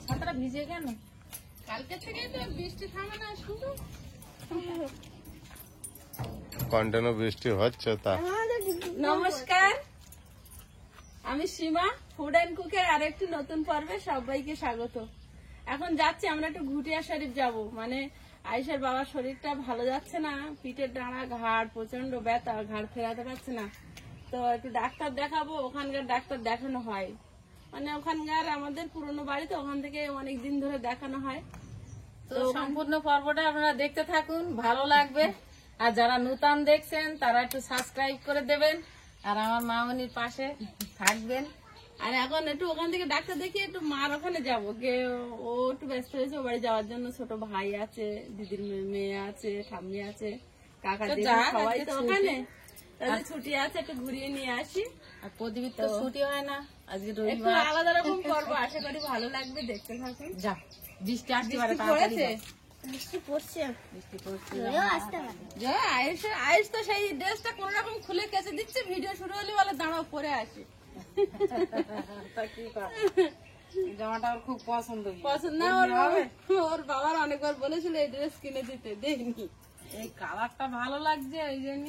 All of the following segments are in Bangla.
ছাতাটা ভিজে কেন? কালকে থেকে তো বৃষ্টি থামে না শুধু কন্টিনিউ বৃষ্টি হচ্ছে তা। নমস্কার, আমি সীমা, ফুড অ্যান্ড কুকের আরেকটি নতুন পর্বে সবাইকে স্বাগত। এখন যাচ্ছি আমরা একটু ঘুটিয়া শরীফ যাব, মানে আয়েশার বাবার শরীরটা ভালো যাচ্ছে না, পিঠের ডাঁড়া ঘাড় প্রচন্ড ব্যথা, ঘাড় ফেরাতে পারছে না, তো একটু ডাক্তার দেখাবো। ওখানকার ডাক্তার দেখানো হয়, মানে ওখানকার আমাদের পুরনো বাড়িতে, ওখান থেকে অনেক দিন ধরে দেখানো হয়। তো সম্পূর্ণ পর্বটা আপনারা দেখতে থাকুন, ভালো লাগবে। আর যারা নতুন দেখছেন তারা একটু সাবস্ক্রাইব করে দেবেন, আর আমার মামনির পাশে থাকবেন। আর এখন একটু ওখান থেকে ডাক্তার দেখিয়ে একটু মার ওখানে যাবো, ও একটু ব্যস্ত হয়েছে ও বাড়ি যাওয়ার জন্য। ছোট ভাই আছে, দিদির মেয়ে আছে, ঠাম্মি আছে, কাকা সবাই তো ওখানে, তাদের ছুটি আছে, একটু ঘুরিয়ে নিয়ে আসি। আর প্রদীপের তো ছুটি হয় না, আজকে একটু আলাদা রকম করবো, আশা করি ভালো লাগবে, দেখতে থাকুন। যা বৃষ্টি আসতে পারে, আয়েশ তো সেই ড্রেসটা কোন রকম খুলে কেচে দিচ্ছে, ভিডিও শুরু হলে বলে দাঁড়াও পরে আসি। জামাটা ওর খুব পছন্দ না, ওর বাবার অনেকবার বলেছিল এই ড্রেস কিনে দিতে, দেয়নি। এই কালারটা ভালো লাগছে ওই জন্য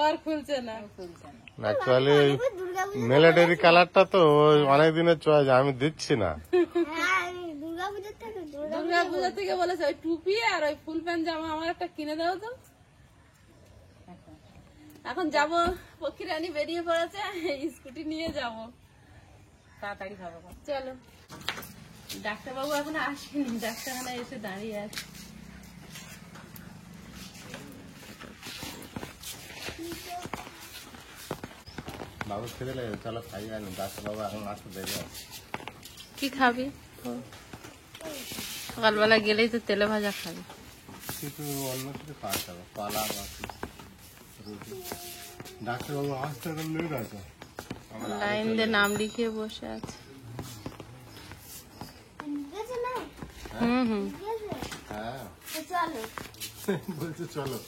ওর খুলছে না। অ্যাকচুয়ালি মিলিটারি কালারটা তো অনেক দিনের চয়েস, আমি দিচ্ছি না। দুর্গা পূজা থেকে বলেছে ওই টুপি আর ওই ফুল প্যান্ট জামা আমার একটা কিনে দাও তো। এখন যাব, পক্ষী রানী বেরিয়ে পড়েছে, স্কুটি নিয়ে যাব, তাড়াতাড়ি খাবো। চলো, ডাক্তারবাবু এখন আসেনি, ডাক্তারখানা এসে দাঁড়িয়ে আছে। বাবু খেতে লেগে, চলো খাই। আনি ডাক্তার বাবু এখন আসতে দেখে। কি খাবি? সকালবেলা গেলেই তো তেলে ভাজা খাবি। কিছু অন্য কিছু খাওয়া যাবে, কলা বা রুটি। ডাক্তারবাবু আসতে এখন লেট আছে, লাইন দিয়ে নাম লিখিয়ে বসে আছে। হ্যাঁ বলছে চলো।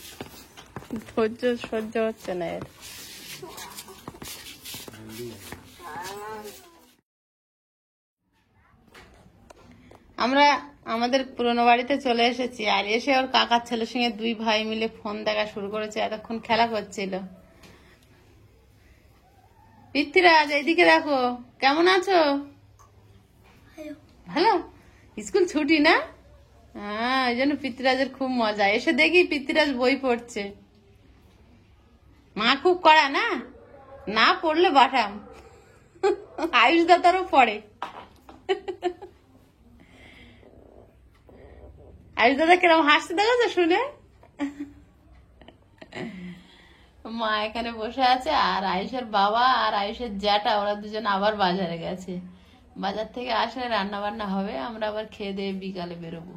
ধৈর্য সহ্য হচ্ছে না এর। আমরা আমাদের পুরোনো বাড়িতে চলে এসেছি, আর এসে ওর কাকার ছেলের সঙ্গে দুই ভাই মিলে ফোন দেখা শুরু করেছে, এতক্ষণ খেলা করছিল। পৃথ্বীরাজ, এইদিকে দেখো, কেমন আছো? ভালো। স্কুল ছুটি না? হ্যাঁ, ওই জন্য পৃথ্বীরাজের খুব মজা। এসে দেখি পৃথ্বীরাজ বই পড়ছে। মা খুব কড়া না, না পড়লে বাটাম। আয়ুষ দাদারও পড়ে। আয়ুষ দাদা কিরম হাসতে দেখেছো শুনে? মা এখানে বসে আছে, আর আয়ুষের বাবা আর আয়ুষের জ্যাঠা ওরা দুজন আবার বাজারে গেছে। বাজার থেকে আসলে রান্না বান্না হবে, আমরা আবার খেয়ে দিয়ে বিকালে বেরোবো।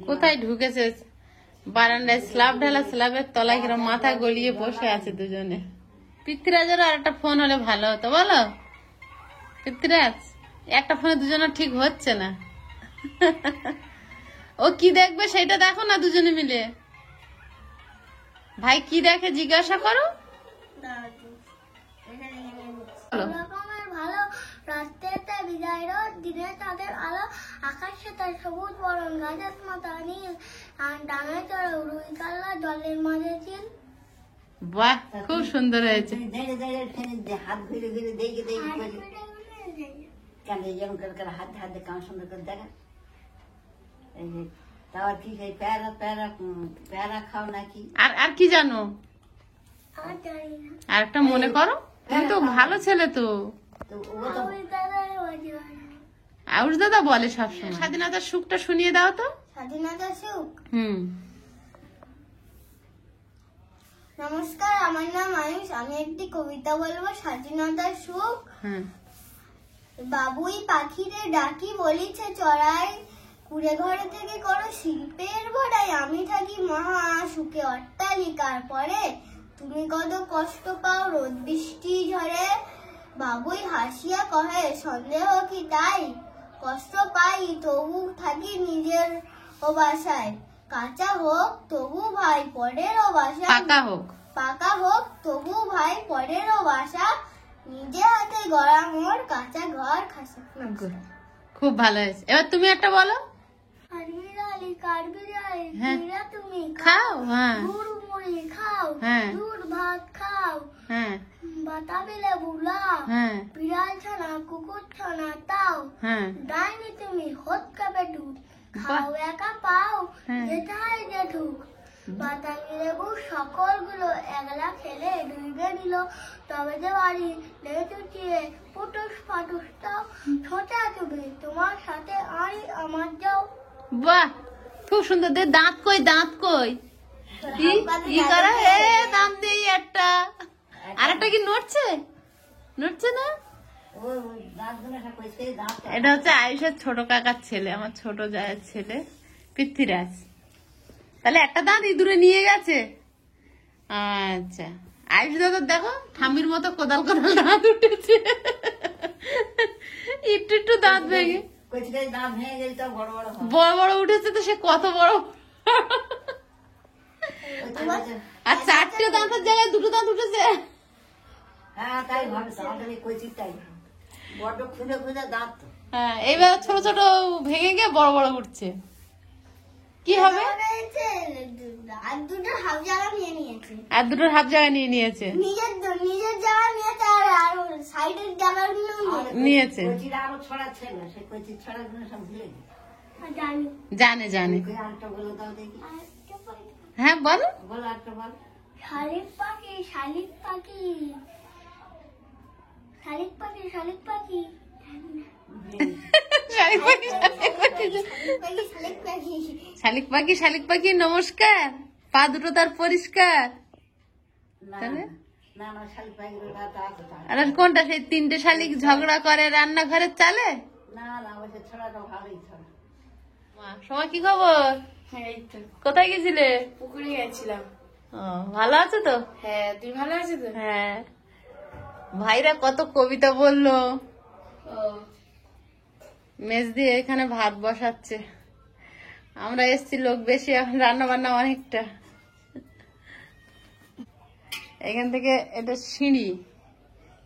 কোথায় ঢুকেছে? বারান্দায় স্ল্যাব ঢালা, স্ল্যাবের তলায় কিরম মাথা গলিয়ে বসে আছে দুজনে। পৃথ্বীরাজের আর একটা ফোন হলে ভালো হতো, বলো পৃথ্বীরাজ? একটা ফোনে দুজনের ঠিক হচ্ছে না। ও কি দেখবে সেটা দেখো না দুজনে মিলে। ভাই কি দেখে জিজ্ঞাসা করো। ভালো রাস্তাতে বিদায় রোদ, দিনে তাদের আলো, আকাশে তার সবুজ বরণ, গাছের মাথা নীল, আর ডাঙে চড়া রুই কাল্লা, জলের মাঝে চিল। বাহ, খুব সুন্দর হয়েছে। হাত ঘুরে ঘুরে দেখে দেখে কেন যেমন করে হাত হাতে কেমন সুন্দর করে দেখা। তারপর কি সেই প্যারা প্যারা প্যারা খাও নাকি? আর কি জানো? আর একটা মনে করো, কিন্তু ভালো ছেলে তো। আয়ুষ দাদা বলে সবসময় স্বাধীনতার সুখটা শুনিয়ে দাও তো। স্বাধীনতার সুখ। নমস্কার, আমার নাম আয়ুষ। আমি একটি কবিতা বলবো, স্বাধীনতার সুখ। বাবুই পাখিরে ডাকি বলিছে চড়াই, কুড়ে ঘরে থেকে করো শিল্পের বড়াই। আমি থাকি মহা সুখে অট্টালিকার পরে, তুমি কত কষ্ট পাও রোদ বৃষ্টি ঝড়ে। বাবুই হাসিয়া কহে সন্দেহ কি তাই, কষ্ট পাই তবু থাকি নিজের ও বাসায়। কাঁচা হোক তবু ভাই পরের ও বাসায়, পাকা হোক পাকা হোক তবু ভাই পরেরও বাসা, নিজে হাতে গড়া মোর কাঁচা ঘর খাসা। খুব ভালো হয়েছে। এবার তুমি একটা বলো। কাঠবিড়ালি কাঠবিড়ালি হ্যাঁ। বিড়া তুমি খাও। হ্যাঁ গুড় মুড়ি খাও, হ্যাঁ। দুধ ভাত খাও, হ্যাঁ বাতাবিলে বুলা, হ্যাঁ বিড়াল ছানা কুকুর ছানা তাও, হ্যাঁ ডাইনি তুমি হত কাপে দুধ খাও বাহ। একা পাও, হ্যাঁ। যেটাই জেঠুক বাতাবি লেবু সকলগুলো একলা খেলে ডুবে নিল, তবে যে বাড়ি লেগে চুটিয়ে পুটুস ফাটুস তাও, ছোটা তুমি তোমার সাথে আই আমার যাও। বাহ, খুব সুন্দর। দে দাঁত কই, দাঁত কই, কি করা? এ দাঁত দেই একটা। আরেকটা কি নড়ছে? নড়ছে না? ও দাঁতগুলো সব পরিষ্কার দাঁত। এটা হচ্ছে আয়ুষের ছোট কাকার ছেলে, আমার ছোট জায়ের ছেলে পৃথ্বীরাজ। তাহলে একটা দাঁত ইঁদুরে নিয়ে গেছে। আচ্ছা, আয়ুষ দাদা দেখো ঠাম্মির মতো কোদাল কোদাল দাঁত উঠেছে, একটু একটু দাঁত ভেঙে কচি দাঁত ভেঙে গেলে তো বড় বড় হয়। বড় বড় উঠেছে। তো সে কত বড়! আর চারটে দাঁতের জায়গায় দুটো দাঁত উঠেছে। হ্যাঁ তাই ভাবে আমাদের এই কচির তাই বড্ড খুঁজে খুঁজে দাঁত তো। হ্যাঁ, এইবার ছোট ছোট ভেঙে গিয়ে বড় বড় উঠছে। কি হবে? আর দুটো হাফ জায়গা নিয়ে নিয়েছে, আর দুটোর হাফ জায়গা নিয়ে নিয়েছে। নিজের জায়গা নিয়েছে, আর সাইডের জায়গাগুলো নিয়েছে। কচির আরো ছড়া ছিল, সেই কচির ছড়াগুলো সব ভুলে গেছে। জানি। জানে জানে। কই আরেকটা বলে দাও দেখি। হ্যাঁ বলো। বলো আরেকটা বল। শালিক পাখি শালিক পাখি শালিক পাখি শালিক পাখি শালিক পাখি, শালিক পাখি, শালিক পাখি শালিক পাখি, শালিক পাখি নমস্কার। পা দুটো তার পরিষ্কার। না তাহলে? না না শালিক পাখির দাঁত আছে তার। আর কোনটা? সেই তিনটে শালিক ঝগড়া করে রান্নাঘরের চালে। না না ওই যে ছড়াটা ভালোই ছড়া। সময় কি খবর? এই তো কোথায় গেছিলে? পুকুরে গেছিলাম। ও, ভালো আছো তো? হ্যাঁ, তুই ভালো আছিস তো? হ্যাঁ। ভাইরা কত কবিতা বললো। ও মেজ দিয়ে এখানে ভাত বসাচ্ছে। আমরা এসছি লোক বেশি, এখন রান্না বান্না অনেকটা। এখান থেকে এটা সিঁড়ি,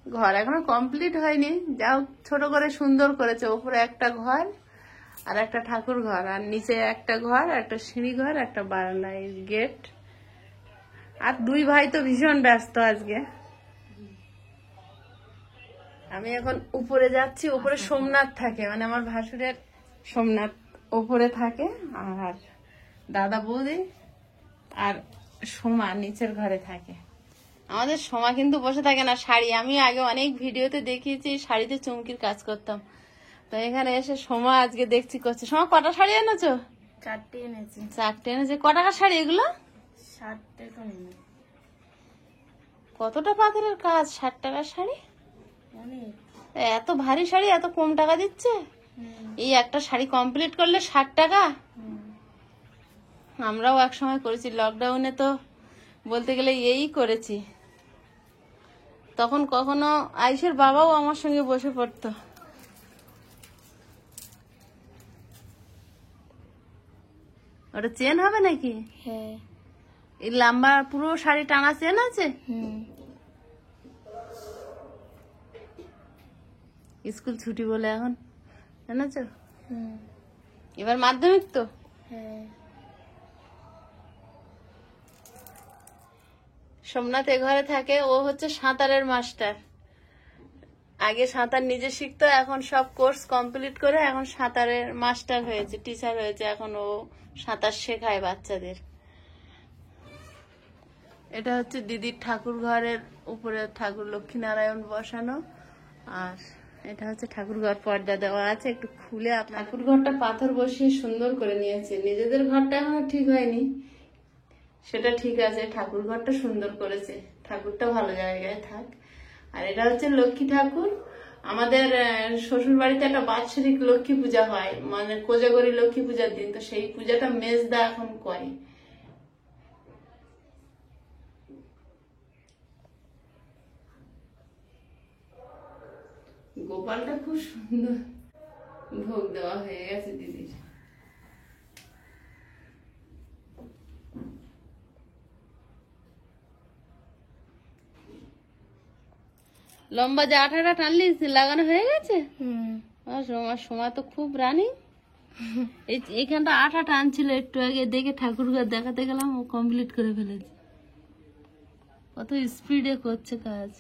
ঘর এখনো কমপ্লিট হয়নি, যাও ছোট করে সুন্দর করেছে। উপরে একটা ঘর আর একটা ঠাকুর ঘর, আর নিচে একটা ঘর, একটা সিঁড়ি ঘর, একটা বারান্দা, গেট। আর দুই ভাই তো ভীষণ ব্যস্ত আজকে। আমি এখন উপরে যাচ্ছি। উপরে সোমনাথ থাকে, মানে আমার ভাসুরের সোমনাথ উপরে থাকে, আর দাদা বৌদি আর সোমা নিচের ঘরে থাকে। আমাদের সোমা কিন্তু বসে থাকে না, শাড়ি, আমি আগে অনেক ভিডিওতে দেখিয়েছি শাড়িতে চুমকির কাজ করতাম। তো এখানে এসে সোমা আজকে দেখছি করছে। সোমা কটা শাড়ি এনেছো? 4টে এনেছি। 4টে এনেছে। ক টাকার শাড়ি এগুলো? 60 টাকা নিয়ে। কতটা পাথরের কাজ? 60 টাকার শাড়ি? অনেক। এত ভারী শাড়ি এত কম টাকা দিচ্ছে? এই একটা শাড়ি কমপ্লিট করলে 60 টাকা? আমরাও এক সময় করেছি, লকডাউনে তো বলতে গেলে এই করেছি। তখন কখনো আয়ুষের বাবাও আমার সঙ্গে বসে পড়তো। ওটা চেন হবে নাকি? হ্যাঁ। এই লম্বা পুরো শাড়ি টানা চেন আছে? স্কুল ছুটি বলে এখন জানাছো? এবার মাধ্যমিক তো? হ্যাঁ। সোমনাথ এ ঘরে থাকে, ও হচ্ছে সাঁতারের মাস্টার। আগে সাঁতার নিজে শিখতো, এখন সব কোর্স কমপ্লিট করে এখন সাঁতারের মাস্টার হয়েছে, টিচার হয়েছে। এখন ও সাঁতার শেখায় বাচ্চাদের। এটা হচ্ছে দিদির ঠাকুর ঘরের উপরে ঠাকুর লক্ষ্মীনারায়ণ বসানো, আর এটা হচ্ছে ঠাকুর ঘর পর্দা দেওয়া আছে, একটু খুলে ঠাকুর ঘরটা পাথর বসিয়ে সুন্দর করে নিয়েছে। নিজেদের ঘরটা এখনো ঠিক হয়নি, সেটা ঠিক আছে। ঠাকুর ঘরটা সুন্দর করেছে, ঠাকুরটা ভালো জায়গায় থাক। আর এটা হচ্ছে লক্ষ্মী ঠাকুর। আমাদের শ্বশুর বাড়িতে একটা বাৎসরিক লক্ষ্মী পূজা হয়, মানে কোজাগরী লক্ষ্মী পূজার দিন। তো সেই পূজাটা মেজদা এখন করে। গোপালটা খুব সুন্দর ভোগ দেওয়া হয়ে গেছে দিদির। লম্বা যে আঠাটা টানলি লাগানো হয়ে গেছে? হুম। আমার সময় তো খুব রানি। এইখানটা আঠা টানছিল একটু আগে, দেখে ঠাকুরকে দেখাতে গেলাম, ও কমপ্লিট করে ফেলেছে। কত স্পিডে করছে কাজ।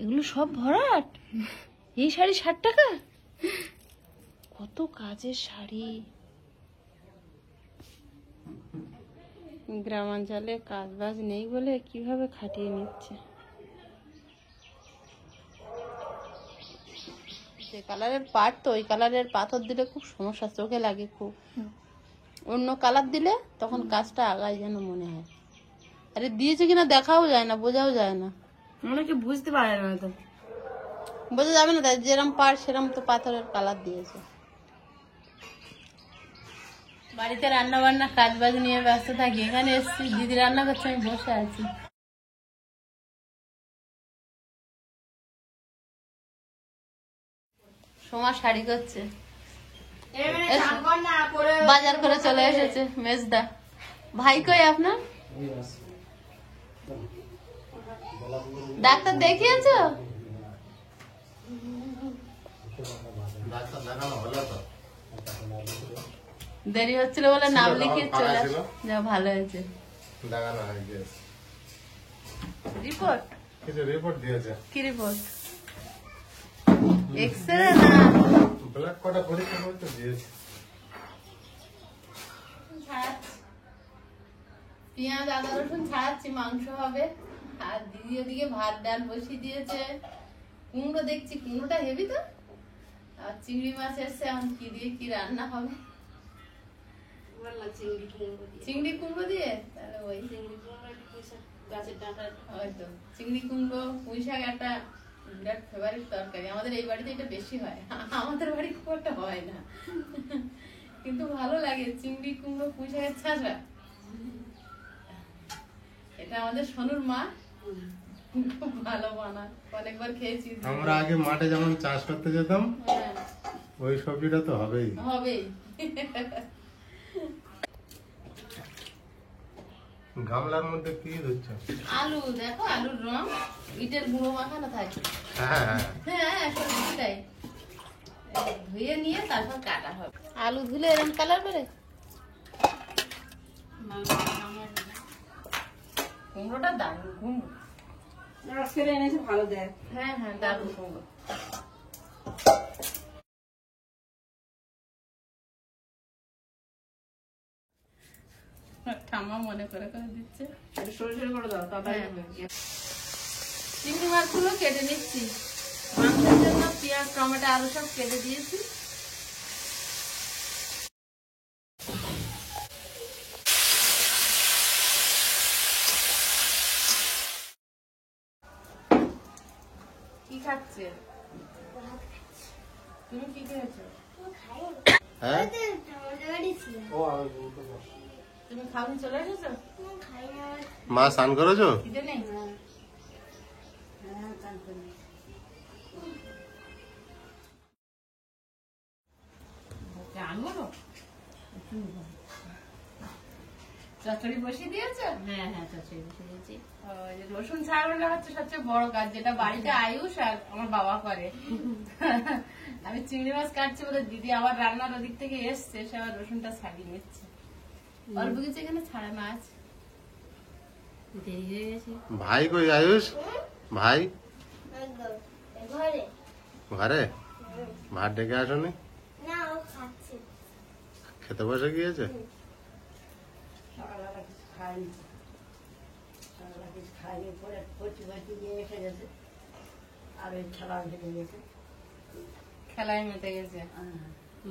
এগুলো সব ভরাট? এই শাড়ি 60 টাকা? কত কাজের শাড়ি। গ্রামাঞ্চলে কাজ বাজ নেই বলে কিভাবে খাটিয়ে নিচ্ছে। যে কালারের পাট তো ওই কালারের পাথর দিলে খুব সমস্যা, চোখে লাগে খুব। অন্য কালার দিলে তখন কাজটা আগায় যেন মনে হয়। আরে দিয়েছে কিনা দেখাও যায় না, বোঝাও যায় না। অনেকে বুঝতে পারে না তো। বোঝা যাবে না, তাই যেরম পাট সেরম তো পাথরের কালার দিয়েছে। বাড়িতে রান্না বান্না কাজ বাজ নিয়ে ব্যস্ত থাকি। এখানে এসছি, দিদি রান্না করছে, আমি বসে আছি। সোমা শাড়ি করছে, বাজার করে চলে এসেছে মেজদা। ভাই কই আপনার? ডাক্তার দেখিয়েছো? ডাক্তার দেখানো হলো তো, দেরি হচ্ছিল বলে নাম লিখিয়ে চলে আসো। যা ভালো হয়েছে। দেখানো হয়ে গিয়েছে। রিপোর্ট? কিছু রিপোর্ট দিয়েছে। কি রিপোর্ট? এক্সরে না ব্লাড কটা পরীক্ষা করতে দিয়েছে। পেঁয়াজ আদা রসুন ছাড়াচ্ছি, মাংস হবে। আর দিদি ওদিকে ভাত ডাল বসিয়ে দিয়েছে। কুমড়ো দেখছি, কুমড়োটা হেভি তো। আর চিংড়ি মাছ এসছে, এখন কি দিয়ে কি রান্না হবে। চিংড়ি কুমড়ো দিয়ে, তাহলে ওই গাছের ডাঁটা হয়তো। চিংড়ি কুমড়ো পুঁই শাক একটা বিরাট ফেভারিট তরকারি আমাদের। এই বাড়িতে এটা বেশি হয়, আমাদের বাড়ি খুব একটা হয় না, কিন্তু ভালো লাগে। চিংড়ি কুমড়ো পুঁই শাকের ছাঁচা, এটা আমাদের সোনুর মা খুব ভালো বানায়, অনেকবার খেয়েছি। আমরা আগে মাঠে যেমন চাষ করতে যেতাম, হ্যাঁ, ওই সবজিটা তো হবেই। হবেই। গামলার মধ্যে কি দিচ্ছে? আলু দেখো, আলুর রং ইটের গুঁড়ো মাখানো থাকে। হ্যাঁ হ্যাঁ, হ্যাঁ, সবজি তাই। ধুয়ে নিয়ে তারপর কাটা হবে। আলু ধুলে এরকম কালার বেরে। কুমড়োটা দারুণ কুমড়ো। এনেছে ভালো দেয়। হ্যাঁ হ্যাঁ, দারুণ কুমড়ো। ঠাম্মা মনে করে করে দিচ্ছে। সরষে করে দাও, তাড়াতাড়ি হবে। চিংড়ি মাছগুলো কেটে নিচ্ছি। মাংসের জন্য পেঁয়াজ টমেটো আলু সব কেটে দিয়েছি। কি খাচ্ছে? তুমি কি খেয়েছো? হ্যাঁ তুমি খাওনি চলে এসেছো? মা স্নান করেছো? খিদে নেই? আনবো? চচ্চড়ি বসিয়ে দিয়েছো? হ্যাঁ হ্যাঁ, চচ্চড়ি বসিয়ে দিয়েছি। ওই যে রসুন ছাড়ানোটা হচ্ছে সবচেয়ে বড় কাজ, যেটা বাড়িতে আয়ুষ আর আমার বাবা করে। আমি চিংড়ি মাছ কাটছি বলে দিদি আবার রান্নার ওদিক থেকে এসছে, সে আবার রসুনটা ছাড়িয়ে নিচ্ছে। অল্প কিছু এখানে ছাড়ানো আছে। দেরি হয়ে গেছে। ভাই কই আয়ুষ? ভাই ঘরে ঘরে? ভাত ডেকে আসনি? না, ও খাচ্ছে। খেতে বসে গিয়েছে? সকালবেলা কিছু খায়নি, সকালবেলা কিছু খায়নি, পরে কচি কচি নিয়ে এসে গেছে, আর ওই খেলা ঢেকে গেছে। খেলায় মেতে গেছে।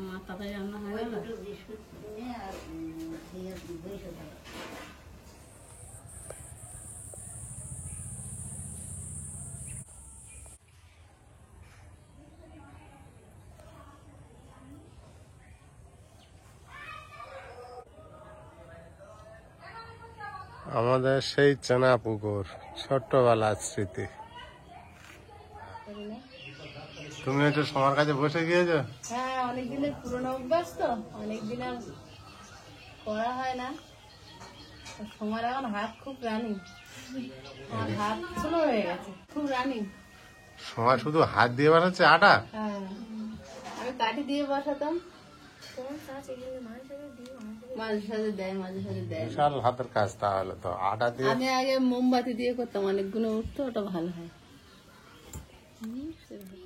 মা তাড়াতাড়ি রান্না হয়ে ওই গেল। দুটো বিস্কুট নিয়ে আর দিয়ে বসে গেল। আমাদের সেই চেনা পুকুর, ছোট্টবেলার স্মৃতি। তুমি একটু সবার কাছে বসে গিয়েছো? হ্যাঁ, অনেকদিনের পুরোনো অভ্যাস তো, অনেকদিন আর করা হয় না। সময় এখন হাত খুব রানি। আর হাত স্লো হয়ে গেছে, খুব রানিং। সময় শুধু হাত দিয়ে বানাচ্ছে আটা। হ্যাঁ, আমি কাঠি দিয়ে বসাতাম, মাঝে সাঝে দেয়, মাঝে সাঝে দেয়। বিশাল হাতের কাজ তাহলে তো, আটা দিয়ে। আমি আগে মোমবাতি দিয়ে করতাম, অনেকগুলো উঠতো, ওটা ভালো হয়।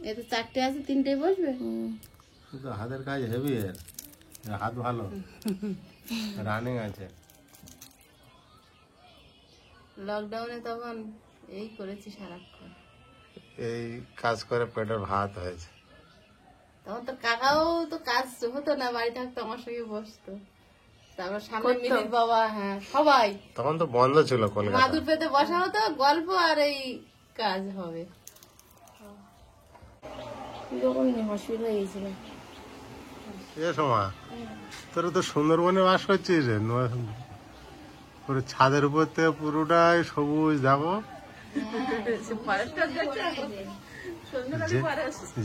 এতে 4টে আছে, 3টে বসবে। শুধু হাতের কাজ হেভি এর, হাত ভালো রানিং আছে। লকডাউনে তখন এই করেছি সারাক্ষণ। এই কাজ করে পেটের ভাত হয়েছে। তখন তো কাকাও তো কাজ হতো না, বাড়ি থাকতো, আমার সঙ্গে বসতো। তারপর সামনে মিলির বাবা, হ্যাঁ সবাই। তখন তো বন্ধ ছিল কলকাতা। মাদুর পেতে বসা হতো, গল্প আর এই কাজ হবে। হসপিটাল হয়ে গেছিল। এ সময় তোরা তো সুন্দরবনে বাস করছিস রে, পুরো ছাদের উপর থেকে পুরোটাই সবুজ। দেখো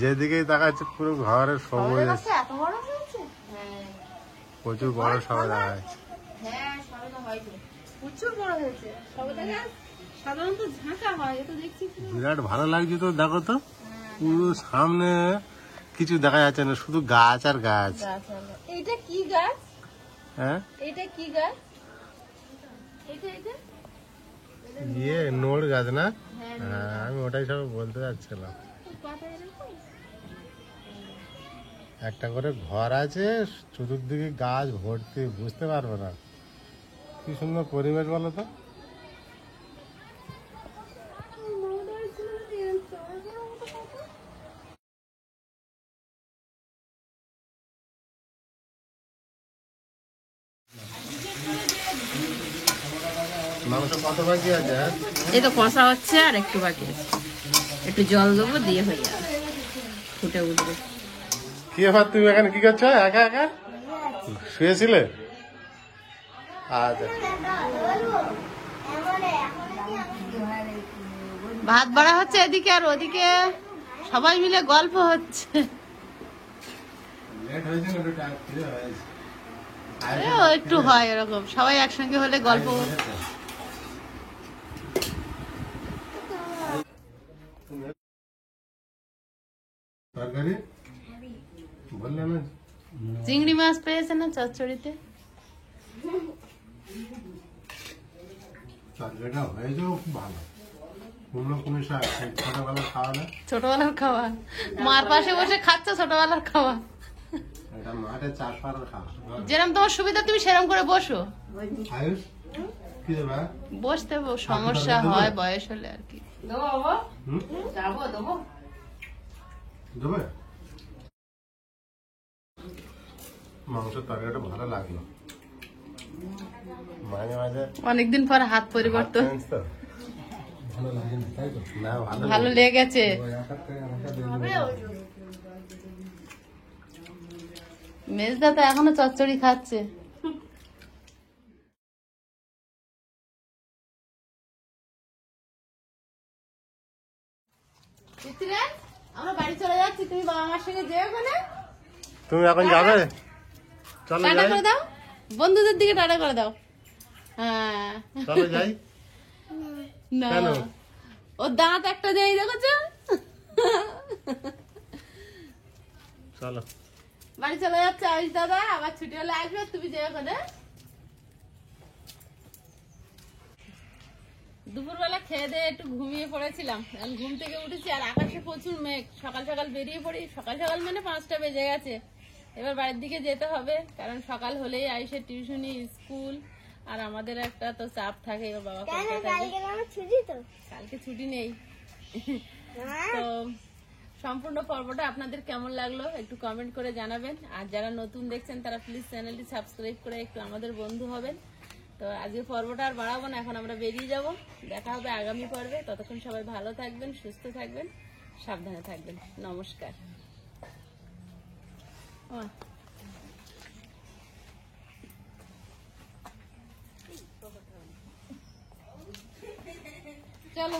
যেদিকেই তাকাচ্ছে পুরো ঘরের সবুজ, এত বড় হয়েছে? প্রচুর বড় সবাই দেখা যাচ্ছে। হ্যাঁ, সবাই হয়তো প্রচুর বড় হয়েছে। সবাই সাধারণত ঝাঁকা হয়, এটা দেখছি বিরাট ভালো লাগছে তো। দেখো তো পুরো সামনে কিছু দেখা যাচ্ছে না, শুধু গাছ আর গাছ। এইটা কি গাছ? হ্যাঁ, এইটা কি গাছ? এটা ইয়ে নোড় গাছ না? হ্যাঁ, আমি ওটাই সব বলতে যাচ্ছিলাম। একটা করে ঘর আছে, চতুর্দিকে গাছ ভর্তি, বুঝতে পারবো না। কি সুন্দর পরিবেশ বলো তো। মাংস কত বাকি আছে? এই তো কষা হচ্ছে, আর একটু বাকি আছে, একটু জল দেবো, দিয়ে হয়ে যাবে, ফুটে উঠবে। কি ব্যাপার, তুমি এখানে কি করছো একা একা? শুয়েছিলে? আচ্ছা, ভাত বাড়া হচ্ছে এদিকে, আর ওদিকে সবাই মিলে গল্প হচ্ছে। লেট হয়েছে না, একটু টাইম ফ্রি হয়েছে। ও একটু হয় এরকম, সবাই একসঙ্গে হলে গল্প। তরকারি বললে না? চিংড়ি মাছ পেয়েছে না চচ্চড়িতে? তরকারিটা হয়েছেও খুব ভালো। কুমড়ো কুমড়ো শাক, সেই ছোটবেলা খাওয়া না? ছোটবেলার খাওয়া, মার পাশে বসে খাচ্ছ ছোটবেলার খাওয়া। এটা মাঠে চাষ করার খাওয়া। যেরকম তোমার সুবিধা তুমি সেরকম করে বসো। আয়ুষ কি দেবা? বসতে সমস্যা হয় বয়স হলে আর কি। দেবে? মাংসের তরকারিটা ভালো লাগলো, মাঝে মাঝে অনেকদিন পর হাত পরিবর্তন। change তো। ভালো লাগে না, তাই তো? না, ভালো লেগেছে। মেজদা তো এখনো চচ্চড়ি খাচ্ছে। আমরা বাড়ি চলে যাচ্ছি, তুমি বাবা মার সঙ্গে যেও ওখানে। তুমি এখন যাবে? চলো টাটা যাই। করে দাও, বন্ধুদের দিকে টাটা করে দাও। হ্যাঁ, চলো যাই। না কেন? ওর দাঁত একটা দেয়, দেখেছো? চলো। বাড়ি চলে যাচ্ছে আয়ুষ দাদা, আবার ছুটি হলে আসবে, তুমি যেও ওখানে। দুপুরবেলা খেয়ে দিয়ে একটু ঘুমিয়ে পড়েছিলাম, আমি ঘুম থেকে উঠেছি আর আকাশে প্রচুর মেঘ। সকাল সকাল বেরিয়ে পড়ি, সকাল সকাল মানে 5টা বেজে গেছে। এবার বাড়ির দিকে যেতে হবে, কারণ সকাল হলেই আয়ুষের টিউশনি, স্কুল, আর আমাদের একটা তো চাপ থাকে। এবার বাবা কালকে ছুটি নেই। তো সম্পূর্ণ পর্বটা আপনাদের কেমন লাগলো একটু কমেন্ট করে জানাবেন, আর যারা নতুন দেখছেন তারা প্লিজ চ্যানেলটি সাবস্ক্রাইব করে একটু আমাদের বন্ধু হবেন। তো আজকে পর্বটা আর বাড়াবো না, এখন আমরা বেরিয়ে যাব। দেখা হবে আগামী পর্বে। ততক্ষণ সবাই ভালো থাকবেন, সুস্থ থাকবেন, সাবধানে থাকবেন। নমস্কার। চলো।